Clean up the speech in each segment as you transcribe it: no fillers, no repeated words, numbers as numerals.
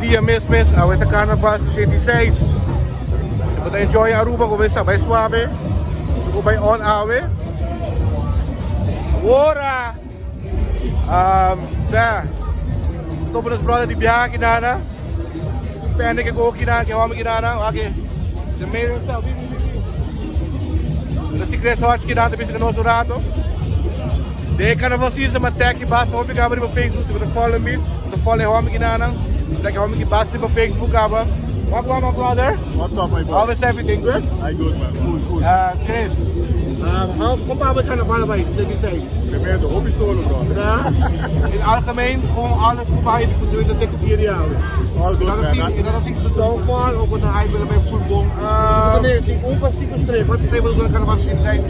dia mes, ahorita carnaval sa City 6. Se puder enjoy Aruba, começa bem suave. Ficou bem on ave. Agora, estou para os brothers de viagem aqui nada. Pende que go aqui nada, que homem aqui nada. Ok, the mayor himself. The secret watch aqui nada, bisa nosso rato. De carnaval season, mas até aqui basta homem que abre no Facebook, se você follow me, se follow homem aqui nada. Like homie ki basta no Facebook aba. What my brother? What's up, my brother? How is everything good? I good, man. Cool. Chris. Hoe pa het carnaval bij? Dat je zei. Tremendo, hobby solo, bro. Ja. In het algemeen gewoon alles hoe bij de persoon dat ik op hier jou. All good, man. Dat ik zo downfall of een hype willen bij voetbal. Nee, die onpassieve streep. Wat is het voor carnaval zijn?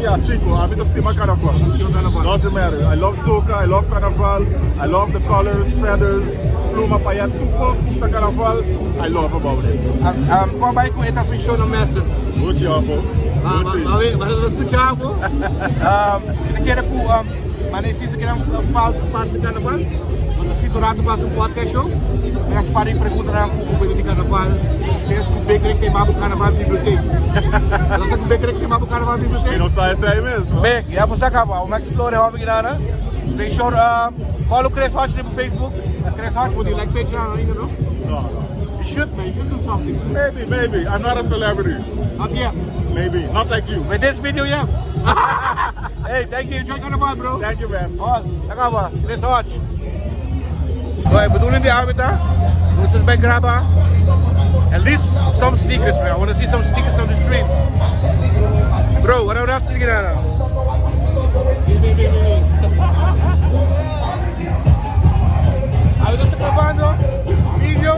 Yeah, Chico. I'm in the steamer carnival. Doesn't matter. I love soca, I love carnival, I love the colors, feathers, pluma, payat, toekomst, de carnaval. I love about it. Kom bij ik even een show naar mensen. Hoe is jouw bro? Maar dat is goed jou bro. Ik ken het maar nee, sinds ik een fout de carnaval. Want als je door aan een podcast show. En als je pergunta naar hoe de carnaval. Sinds ik beker ik maar op carnaval bibliotheek. Dat is een beker ik maar op carnaval bibliotheek. You know, say mesmo. Bek, ja, mas acaba. Vamos explorar how we get on. Make sure follow Chris Hodge on Facebook. Chris Hodge, would you like Patreon? You know? No. You should, man. You should do something. Maybe. I'm not a celebrity. Not yet. Maybe. Not like you. With this video, yes. Hey, thank you. Enjoy carnaval, bro. Thank you, man. Acaba. Chris Hodge. So, bedoeling die habitat. Dus is bij Grabba. At least some sneakers, man. I want to see some sneakers on the streets. Bro, what are we up to get out of? Ahí lo estoy grabando, video,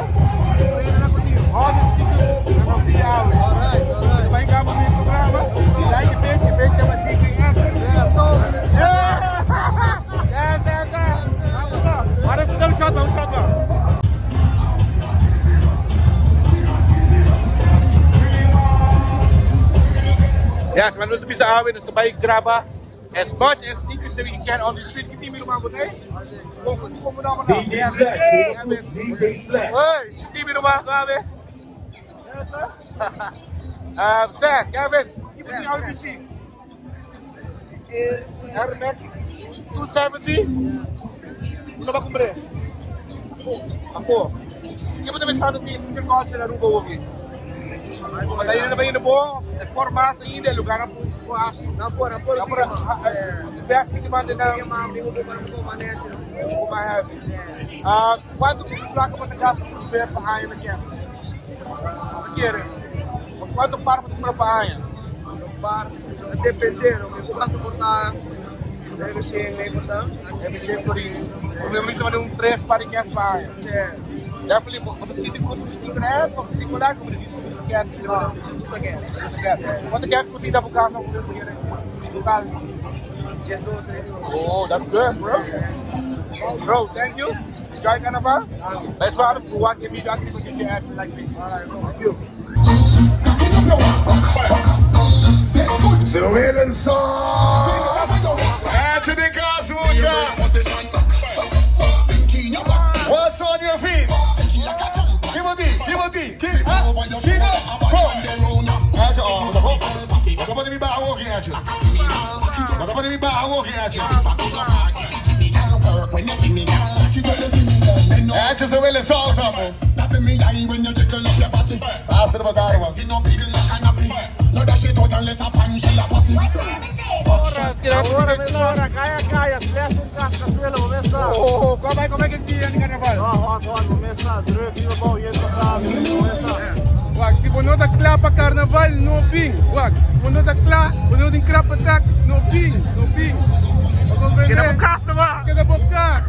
all the stickers, I'm gonna be out. Vai gravar meu programa, like bitch, é uma DJ answer. Agora você dá um shot lá. Yes, maar dus bisa awin, dus erbij grabberen. As much as sneakers that we can on the street. Kita minum apa teh? Kau minum apa? DJ Slack. Hey, kita minum apa sabe? Sir, Kevin, kita ni RBC. Air Max 270. Ano ba kumbre? Ako. Kita também sabe que esse negócio na Aruba hoje. Mas aí ainda bem no bom, por massa ainda lugar por aço. Não por. Veste que manda na. Quanto placa para gastar por ver para a ainda quer? Quer? Quanto para para a ainda? Par, dependendo, eu posso botar deve ser por aí. O meu ministro vai dar 3 para que para a ainda. Definitely, but see the good speaker as well. See what I can do. What the cat could be double cast Oh, that's good, bro. Bro, thank you. Enjoy carnaval. Let's ride to watch the video. I can even get your action like me. Alright, thank you. So Helen song. Anthony Casucha. What's on your feet? Give a beat. Keep up. At your arm. What about me back walking at you? What about me back walking at you? At you so well as all something. Nothing me eye when you tickle up your body. Ask them about that one. No big like a nappy. No that shit out unless a pan she a pussy. Agora, caia, flecha cascaçuela, vou começar. Como é que dia de carnaval? Vou começar, druk, eu vou ir para Wag, si puno da kla pa carnaval, no bing. Wag, puno da kla, puno din krap attack, no bing. Kita bukas na ba? Kita bukas.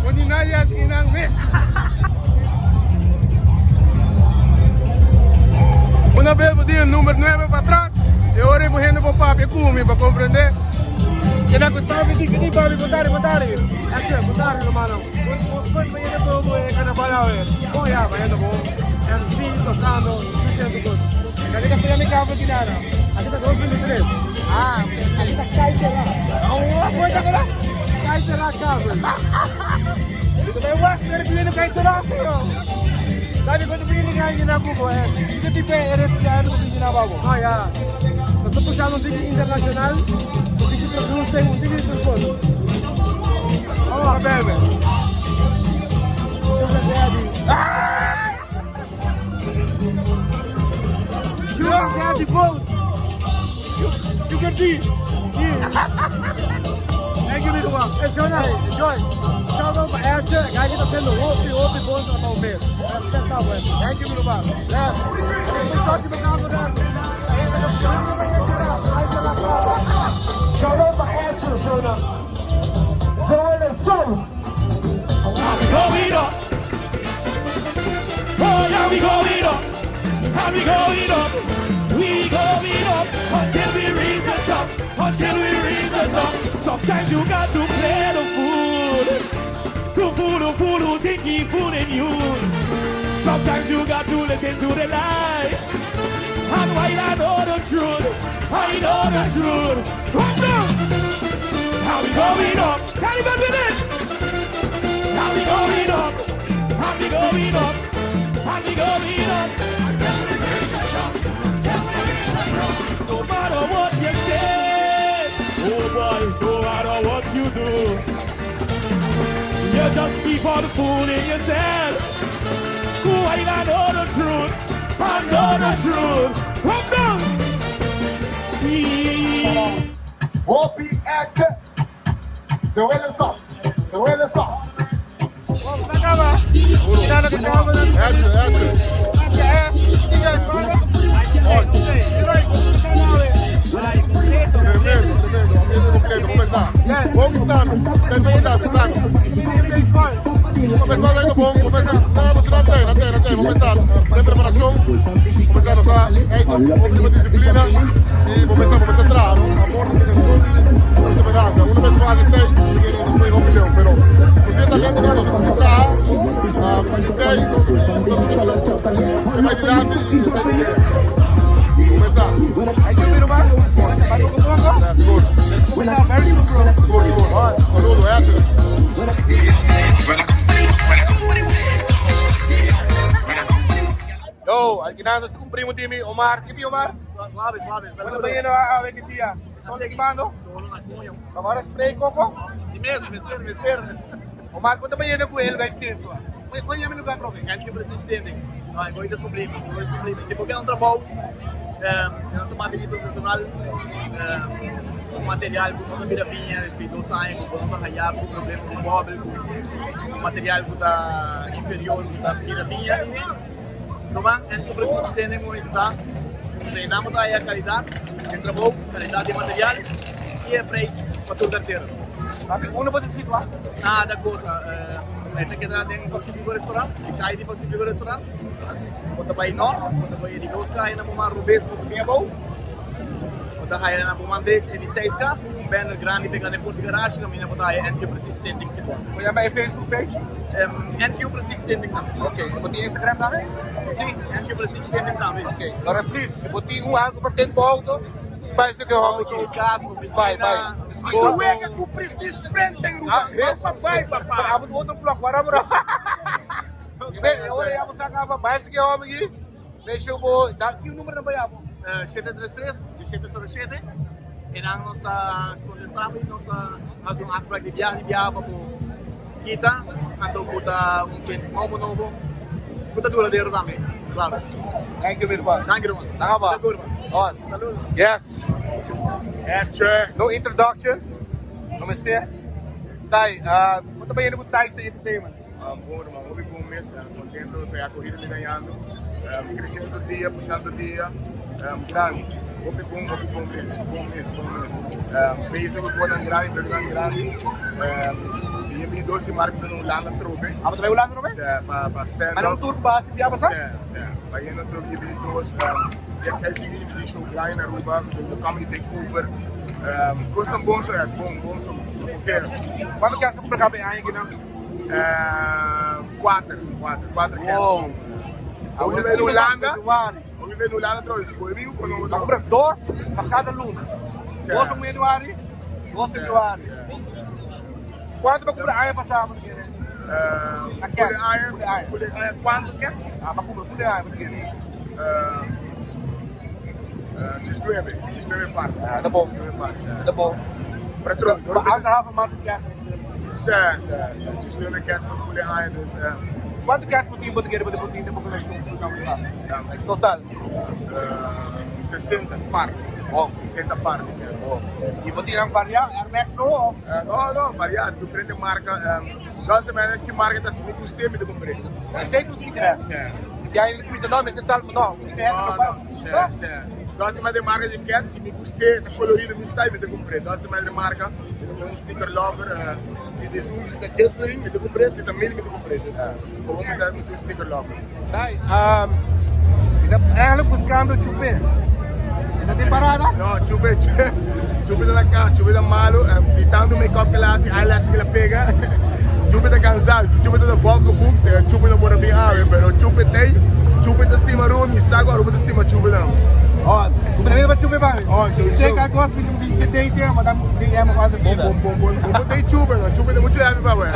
Kuninayat inang mes. Una vez po din número 9 para atrás. E ora po hendo po papi kumi ba comprende? Kaya ko sabi di babi botari. Action, botari no mano. Poi me ne po carnaval Oh ya, vaya po. And see tocando, diciendo cosas. Kaya kaya may kamo dinara. Asa ta 2023. Asa ta kaisa la. Puede ka la. Kaisa la kamo. Ito ba wax, pero pili na kaisa la. Sabi ko, tumili nga yung ginagawa ko. Hindi tipo RF kaya ano yung ginagawa ko. Ah, yeah. Basta po siya ng tigil international, tigil producer, tigil turbon. Oo, bebe. Sugar Daddy. Sugar Daddy Boat. Sugar D. Thank you, Little One. Hey, Shona, enjoy. Shout out para Ertje. Kijk het op de hoop voor ons allemaal meer. Respect out, man. Thank you, Milo Bar. Yes. Ik zal je bedanken dan. Shout out to Answer, Shona. Zoelle Soul. Going up. Oh, yeah, we going up. And we going up. We going up until we reach the top. Until we reach the top. Sometimes you got to play the fool. To fool who think he fooling you. Sometimes you got to listen to the lie. And while I know the truth, I know the truth. Come down. How we going up? Can you get with it? How we going up? How we going up? How we going up? No matter what you say, oh boy, no matter what you do, you just keep on fooling yourself. Who I know the truth, I know the truth. Come down. Whoopi Actor. Zoelle Sauce. Zoelle Sauce. Começar a preparação, começar a usar ótima disciplina e começar a entrar, amor, una vez fase 6, no hay 1 millón, pero si está gente que no entrar, que vai adiante e começar. Hay que ver más. Bago ko mga ko. Very good, bro. Saludo, Yo, al final nos cumprimos Timmy Omar. ¿Qué Omar? Suave, suave. Ano ba yun na away kiti ya? Solo ekipando? Solo na kunyo. Agora spray coco? Di mesmo, mister. Omar, quanto ba yun na kuel vai tempo? Põe a mim no lugar, profe. Quero que vocês entendem. Vai, vou ir sublime. Se qualquer um trabalho, se nós tomar medida profissional, o material, com a mirapinha, respeito saem, com o raiar, com o problema com o móvel, com o material que está inferior, com a mirapinha, Roman, en tu precio tenemos esta, treinamos ahí a calidad, en trabajo, calidad de material y el precio para tu cartera. Uno pode situar? Nada cosa, esta queda en Pacífico Restaurant, cae de Pacífico Restaurant, quando vai norte, quando vai de Bosca, aí na Puma Rubens, quando vinha bom, quando vai na Puma Andrex, de 6 casas, banner grande, pegando em Porto Garage, caminha para aí, NQ Prestige Standing se pode. Kaya ba Facebook page? NQ Prestige Standing também. Okay. Buti Instagram namin? Sim, NQ Prestige Standing também. Okay. Agora, please, buti algo para tempo auto. Spice que eu amo Auto, aqui. casa, oficina. Vai. Isso é que com Prestige Standing, papai. Amo do outro bloco, para bro. Bem, agora eu vou sacar para baixo que eu amo aqui. Deixa eu vou dar aqui o número na banhada. 733-1707 e nang nós está contestando nós está fazendo um aspecto de viagem para kita ando puta um novo puta duradeiro também claro. Thank you, Mirban. Thank you, man. Nakaba. On. Saludos. Yes. Etche. No introduction. Namaste. Tay, quanto ba yun ang tayo sa entertainment? Bom, irmão, houve começo, contento de a corrida ganhando, crescendo dia, puxando dia, grande. Houve bom mesmo. Pensa que o Bonan grande, e me doce marca no Lana Trobe. Apa tayo ulan no ba? Para stand Anong up. tour ba si Diaba sa? Vai indo Trobe de dois, e essa significa show line na Ruba, do comedy takeover. Costa bom so bom so porque Quando que ako para kabe ay ginang? 4 Wow. Hoy vive en Holanda. Hoy vive en Holanda, pero después vivo con Ako otro. para dos para cada luna. Sim. 2 de January, 2 de January. Quanto ba kubra ay pasama ni? Fully iron. Fully iron. ¿Cuántos cats? Macumba, fully iron, ¿qué quieres? 19 partes. Tá bom. 19 partes. Tá bom. Para trocar. Anderhalve maand cats. Certo. 19 cats voor fully iron. Dus Quanto cats por dia você quer para poder ter população total? 60 partes. Bom. 60 partes. E você não variar, é Maxo ou? No, variado. Diferente marca. Nossa, mas que marca está se me custei me de comprar. Aceito os que quer. E aí ele começa não, mas tal, não. Você é Certo. Nossa, mas de marca de cat, se me custei, está colorido, me está me de comprar. Nossa, mas de marca, um sticker lover. Se de zoom, se está Chelsea, me de comprar. Se está mil, me de comprar. Como me dá um sticker lover. Dai, eigenlijk buscando chupe. Ainda tem parada? No, chupe de la cara, chupe de malo, ditando make-up que ela hace, eyelash que ela pega. Chupe de cansado, chupe de boca book, chupe de bora bem ave, pero chupe tem, chupe de estima rua, me saco a roupa de estima chupe não. Ó, o primeiro vai chupe vai. Ó, chupe. Você que gosta de ter tema, dá uma coisa assim. Bom, tem chupe, não, chupe de muito leve para ver.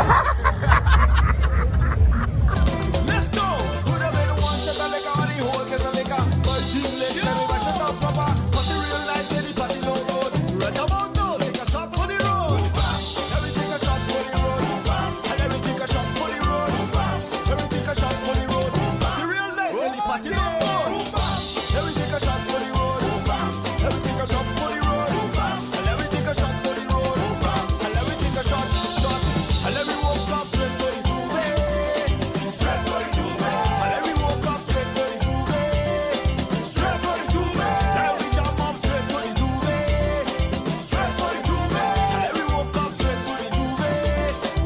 Let's go. Put a bit of one shot, I like how the whole get a liquor. But team let me bash it up proper. But the real life say the party low road. Right about now, take a shot for the road. Everything a shot for the road. And everything a shot for the road. Everything a shot for the road. The real life say the party low road. Everything a shot for the road. Everything a shot for the road. And everything a shot for the road. And everything a shot. And every walk up straight for the two-way. Straight for the two-way. And every walk up straight for the two-way. Straight for the two-way. Now we jump up straight for the two-way. Straight for the two-way. And every walk up straight for the two-way.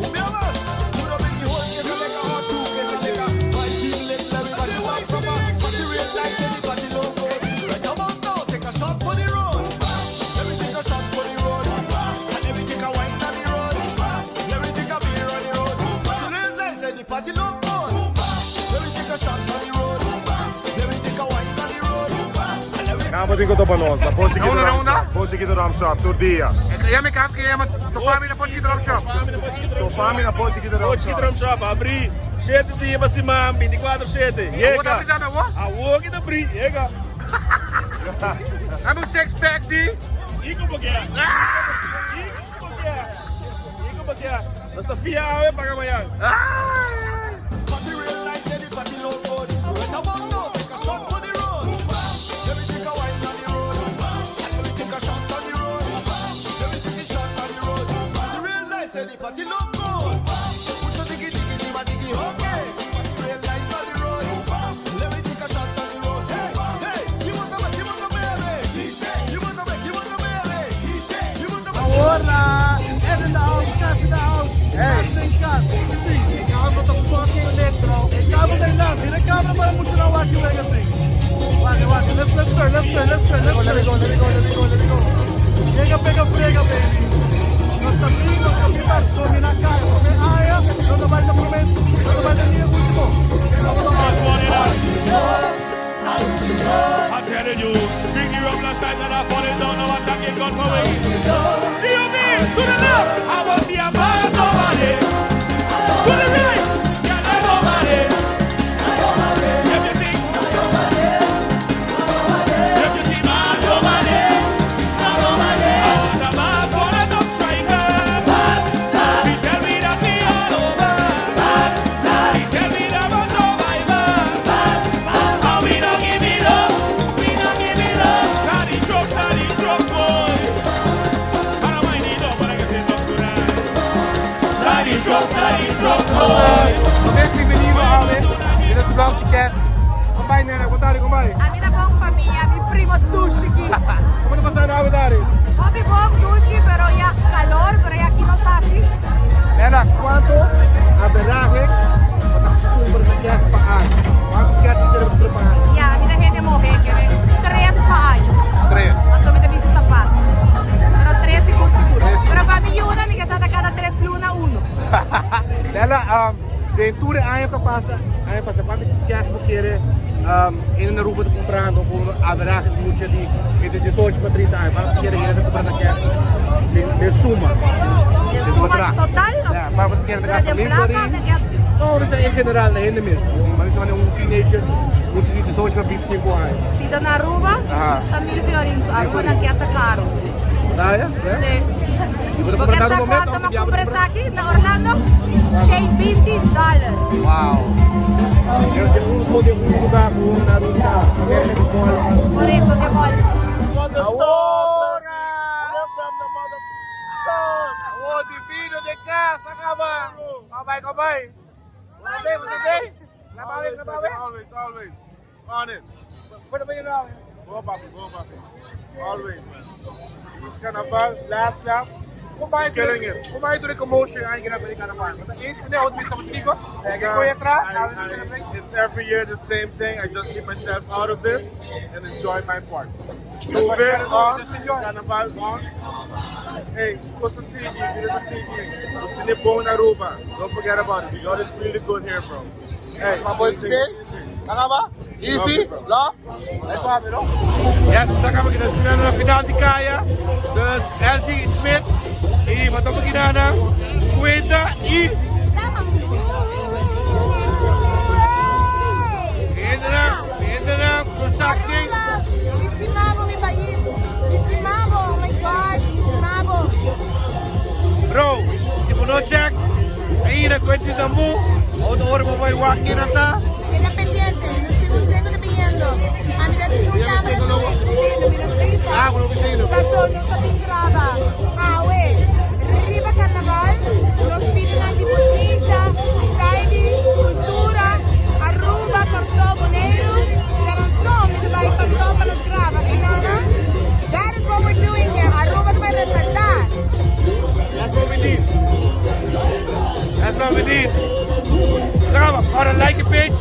Ubiamas, put up in the hole, get a leg a hot two, get a shake a. My team let everybody walk proper. But the real life anybody low road. Right about now, take a shot for the road. Everything a shot for the road. And everything a wine on the road. Everything a beer on the road. The real life say the party low road. Everything a shot on the road. Everything a wine on the road. And everything Kapatin ko to panos, na posi kita Nauna, nauna? Posi kita ram shop, tur dia. Ja me kam kaya mat to family pode ir drum shop. To fami na posi kita ram Pode shop. drum shop, abrir 7 dias para cima, 24/7. Wat heb je dan nou? A walk in abrir, chega. Heb een six pack die? Ico porque. Ico porque. Nós tá fiado, paga amanhã. But the real life say the party low road. Right about now, take a shot for the road. Everything a wine on the road. And everything a shot on the road. Everything is shot on the road. The real life say the party low road. Put your diggy diggy diggy diggy okay. The real life on the road. Everything a shot on the road. Hey, you want to make, baby. You want to make, You want to make. Hola, even in the house, chef in the house. Everything shot. Ik hou met een fucking electro. Ik hou met een lamp. In de camera moet je nou wat je willen zien. Wacht. Let's turn. Let me go. Pega, baby. Los amigos, comidas, comida cara, comer área, no vai dar momento, no vai dar nenhum último. Last one in that. I'm telling you, drink the rum last night and I fall it down, now I'm attacking gun for me. To the left, I want to see a man somebody. To the right, yeah, I nobody. If you see, man somebody. I want a man for a top striker. She tell me that we all over. She tell me that I'm a survivor. And we don't give it up. Study truck, boy. I don't mind it up, but I can say something tonight. Study truck, boy. Momento menino Ale, dit is blauw ticket. Kom bij Nena, wat daar kom bij. A minha bom família, mi primo duche aqui. Kom er passar nou daar. Hobby bom duche, pero ya calor, pero ya aqui não está assim. Nena, quanto average wat ik super met kerst pa aan. Quanto kerst is er preparar? E a minha gente morrer, quer ver? 3 pa ano. 3. Mas só me dá bicho sapato. Pero 3 seguro. Pero para mim, uma amiga está a cada 3 luna, 1. Nena, de tour aan te passen. Quanto kerst moet keren in een roepen te comprando com average moet je die met de 18 para 30 anos. Quanto keren je te comprar na kerst? De suma. De de Suma bedrag. total, ¿no? Ja, maar wat keer de Pero gas de van plata, Limpori. de que... No, dat is in general de hindernis. Maar is wanneer een teenager moet je niet de zo'n gebied 5 anos. Si dá na Aruba, Aha. tá 1000 fiorinhos. Aruba não quer tá caro. Daar ja? Sim. Vou Porque comprar essa no momento. conta uma conversa aqui na Orlando, achei $20. Wauw. Eu tenho um poder muito lugar com um Naruto. América de bola. Bonito, que mole. Ahora! Oh, divino de casa, acaba. Kabay. Matay. Nabawi. Always. On it. Put it in now. Go, papi. Always, man. Carnaval, last lap. Killing it. Kumain to the commotion, I ain't gonna play carnaval. But it's the old piece of stick. It's every year the same thing. I just keep myself out of it and enjoy my part. Move it on, carnaval on. Hey, Costa City, Costa City, Aruba. Don't forget about it. We got it really good here, bro. Hey, my boy, Nakaba? Easy, love. Ja, dan gaan we naar de finale die kaya. Dus LG Smith, wat hebben we gedaan? Quinta y Vietnam, Kosaki. Estimavo mi país, estimavo, oh my God, estimavo. Bro, si mo no check, ahí na cuenta de mo, o de oro mo may waki na ta. Queda pendiente, no estoy usted pidiendo. A mí de un cámara, Ah, bueno, vecino. Pasó, no se pingraba. Ah, ué, Riva Carnaval, nos piden aquí Puchicha, styling, cultura, Aruba, Corso, Boneiro, Charanzón, que va a ir pasó para los grava, ¿no? That is what we're doing here. Aruba te va a resaltar. That's what we need. Gaan we, ga een like page.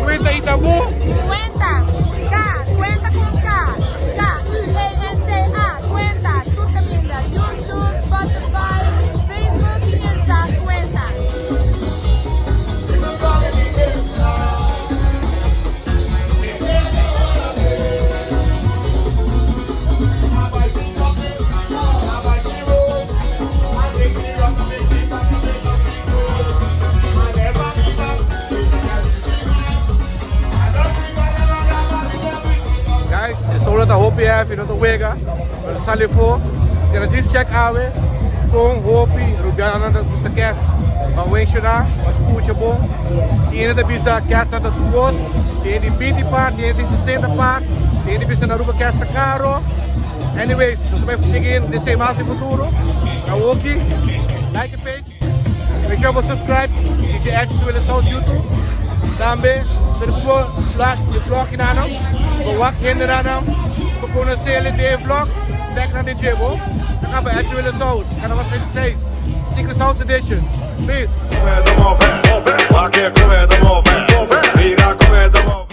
Quinta Itabu. Cuenta, cuenta con K, K-I-E-N-T-A, cuenta, tú también de YouTube, Spotify, Facebook y Insta, cuenta. Guys, it's all that I hope you have, you know, the wega. But sali for, gonna just check awe. Kung hopi, rubiana na gusto kes. Pawensyo na, mas pucha bom. Tiene de bisa cats na tuos. Tiene de 20 part, tiene de 60 part. Tiene de bisa na ruba cats na caro. Anyways, so may tingin de same house futuro. Kawoki, like the page. Make sure you subscribe. DJ Edges Willis House YouTube. Tambe, serbo vlog in anam. Bewak hinder anam. Bekonnen selen de vlog. Denk naar de jebo. Dan gaan we Edges Willis House. En dat was 26. Secret House Edition. Peace. Come the mover, va che come the mover, mira come the mover.